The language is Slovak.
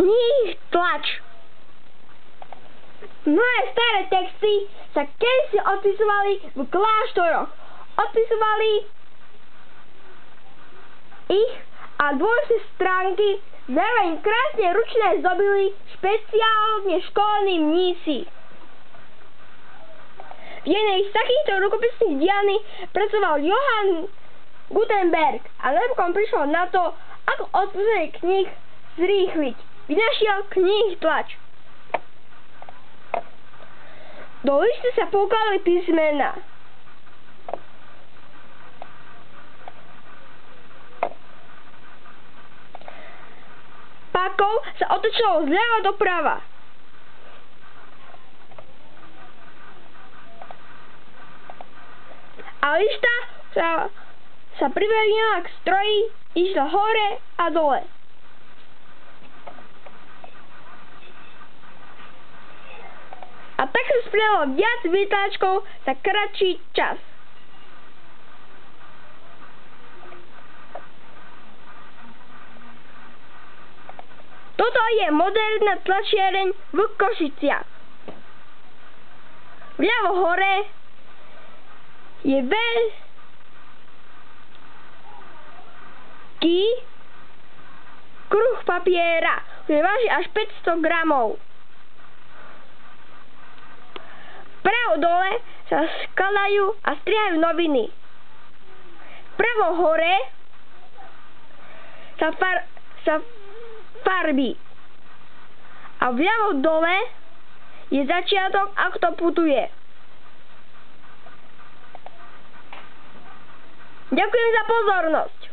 Kníh tlač. Mnohé staré texty sa kedysi odpisovali v kláštoroch. Odpisovali ich a dôležité stránky zároveň krásne ručne zdobili špeciálne školní mnísi. V jednej z takýchto rukopisných dielní pracoval Johann Gutenberg a napokon prišiel na to, ako odpisovanie kníh zrýchliť. Vynašiel kníh tlač. Do listu sa pokladali písmená. Pákov sa otočilo zľava doprava. A lišta sa pripravila k stroji, išla hore a dole. A tak sa spravilo viac vytlačkov za kratší čas. Toto je moderná tlačiareň v Košiciach. Vľavo hore je veľký kruh papiera, ktorý váži až 500 gramov. Pravo dole sa skladajú a strihajú noviny. Pravo hore sa farbí. A vľavo dole je začiatok, ako to putuje. Ďakujem za pozornosť.